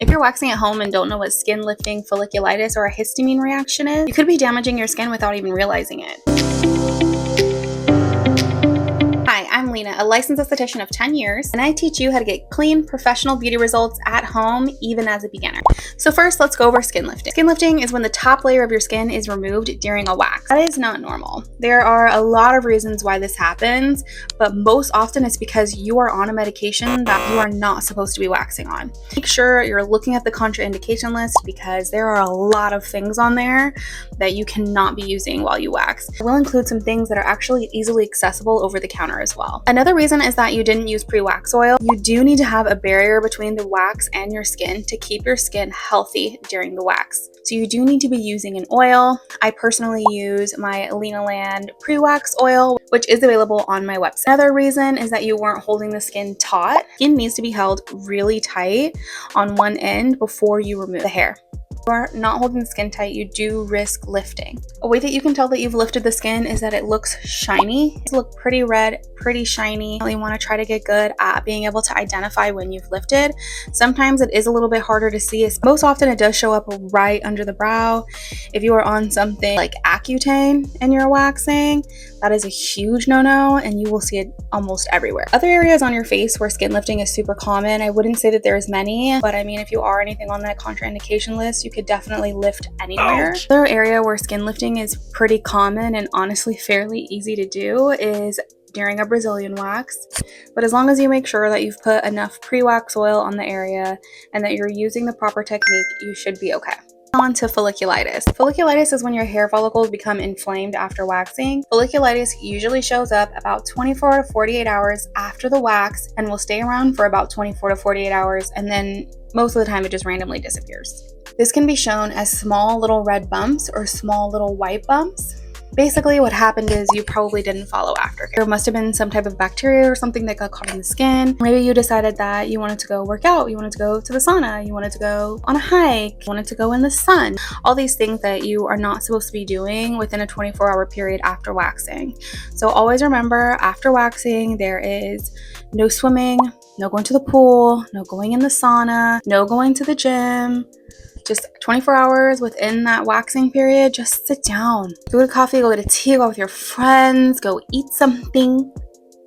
If you're waxing at home and don't know what skin lifting, folliculitis, or a histamine reaction is, you could be damaging your skin without even realizing it. Hi, I'm Lena, a licensed esthetician of 10 years, and I teach you how to get clean, professional beauty results at home, even as a beginner. So first, let's go over skin lifting. Skin lifting is when the top layer of your skin is removed during a wax. That is not normal. There are a lot of reasons why this happens, but most often it's because you are on a medication that you are not supposed to be waxing on. Make sure you're looking at the contraindication list because there are a lot of things on there that you cannot be using while you wax. I will include some things that are actually easily accessible over the counter as well. Another reason is that you didn't use pre-wax oil. You do need to have a barrier between the wax and your skin to keep your skin healthy during the wax. So you do need to be using an oil. I personally use my Lena Land pre-wax oil, which is available on my website. Another reason is that you weren't holding the skin taut. Skin needs to be held really tight on one end before you remove the hair. If you are not holding the skin tight, you do risk lifting. A way that you can tell that you've lifted the skin is that it looks shiny. It looks pretty red, pretty shiny. You really want to try to get good at being able to identify when you've lifted. Sometimes it is a little bit harder to see. Most often it does show up right under the brow. If you are on something like Accutane and you're waxing, that is a huge no-no, and you will see it almost everywhere. Other areas on your face where skin lifting is super common, I wouldn't say that there's many, but I mean, if you are anything on that contraindication list, you could definitely lift anywhere. Another area where skin lifting is pretty common and honestly fairly easy to do is during a Brazilian wax, but as long as you make sure that you've put enough pre-wax oil on the area and that you're using the proper technique, you should be okay. On to folliculitis. Folliculitis is when your hair follicles become inflamed after waxing. Folliculitis usually shows up about 24 to 48 hours after the wax and will stay around for about 24 to 48 hours, and then most of the time it just randomly disappears. This can be shown as small little red bumps or small little white bumps. Basically, what happened is you probably didn't follow after. There must have been some type of bacteria or something that got caught in the skin. Maybe you decided that you wanted to go work out, you wanted to go to the sauna, you wanted to go on a hike, you wanted to go in the sun. All these things that you are not supposed to be doing within a 24-hour period after waxing. So always remember, after waxing, there is no swimming, no going to the pool, no going in the sauna, no going to the gym. Just 24 hours within that waxing period, just sit down. Go get a coffee, go get a tea, go out with your friends, go eat something,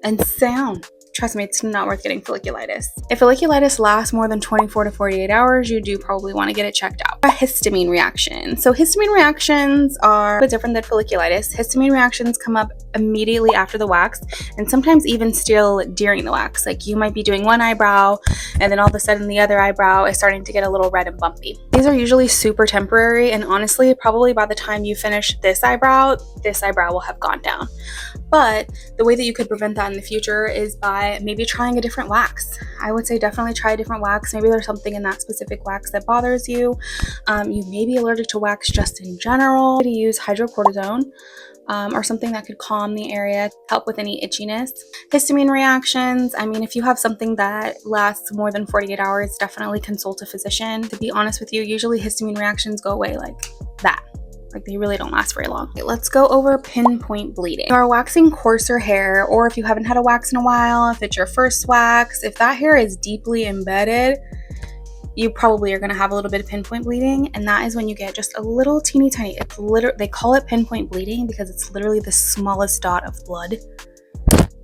and sit down. Trust me, it's not worth getting folliculitis. If folliculitis lasts more than 24 to 48 hours, you do probably want to get it checked out. A histamine reaction. So histamine reactions are a bit different than folliculitis. Histamine reactions come up immediately after the wax and sometimes even still during the wax. Like you might be doing one eyebrow and then all of a sudden the other eyebrow is starting to get a little red and bumpy. These are usually super temporary, and honestly, probably by the time you finish this eyebrow will have gone down. But the way that you could prevent that in the future is by maybe trying a different wax. I would say definitely try a different wax. Maybe there's something in that specific wax that bothers you. You may be allergic to wax just in general. To use hydrocortisone or something that could calm the area, help with any itchiness. Histamine reactions, I mean, if you have something that lasts more than 48 hours, definitely consult a physician. To be honest with you, usually histamine reactions go away like that. Like they really don't last very long. Okay, let's go over pinpoint bleeding. If you are waxing coarser hair, or if you haven't had a wax in a while, if it's your first wax, if that hair is deeply embedded, you probably are going to have a little bit of pinpoint bleeding, and that is when you get just a little teeny tiny, it's literally, they call it pinpoint bleeding because it's literally the smallest dot of blood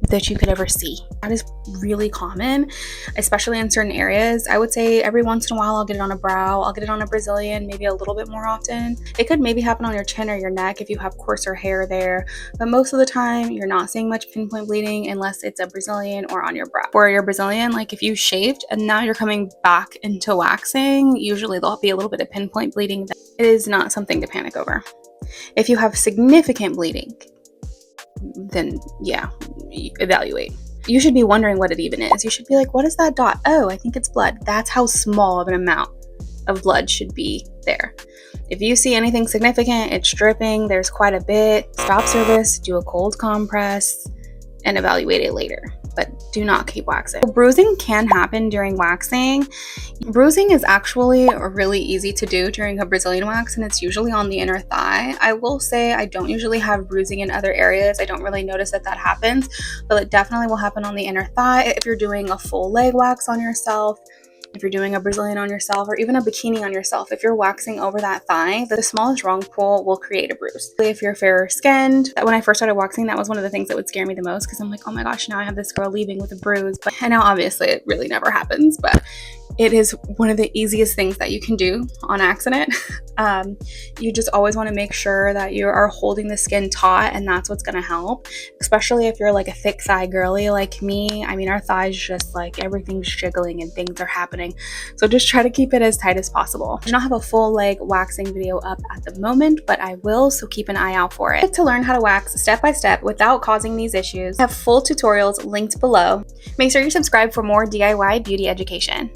that you could ever see. That is really common, especially in certain areas. I would say every once in a while I'll get it on a brow, I'll get it on a Brazilian, maybe a little bit more often. It could maybe happen on your chin or your neck if you have coarser hair there, but most of the time you're not seeing much pinpoint bleeding unless it's a Brazilian or on your brow. For your Brazilian, like if you shaved and now you're coming back into waxing, usually there'll be a little bit of pinpoint bleeding. It is not something to panic over. If you have significant bleeding, then yeah, evaluate. You should be wondering what it even is. You should be like, what is that dot? Oh, I think it's blood. That's how small of an amount of blood should be there. If you see anything significant, it's dripping, there's quite a bit, stop service, do a cold compress, and evaluate it later. But do not keep waxing. Bruising can happen during waxing. Bruising is actually really easy to do during a Brazilian wax, and it's usually on the inner thigh. I will say I don't usually have bruising in other areas. I don't really notice that happens, but it definitely will happen on the inner thigh. If you're doing a full leg wax on yourself, if you're doing a Brazilian on yourself or even a bikini on yourself, if you're waxing over that thigh, the smallest wrong pull will create a bruise. If you're fairer skinned, when I first started waxing, that was one of the things that would scare me the most, because I'm like, oh my gosh, now I have this girl leaving with a bruise. And now obviously it really never happens, but it is one of the easiest things that you can do on accident. You just always want to make sure that you are holding the skin taut, and that's what's going to help, especially if you're like a thick thigh girly like me. I mean, our thighs just like everything's jiggling and things are happening. So just try to keep it as tight as possible. I do not have a full leg waxing video up at the moment, but I will, so keep an eye out for it. To learn how to wax step by step without causing these issues, I have full tutorials linked below. Make sure you subscribe for more DIY beauty education.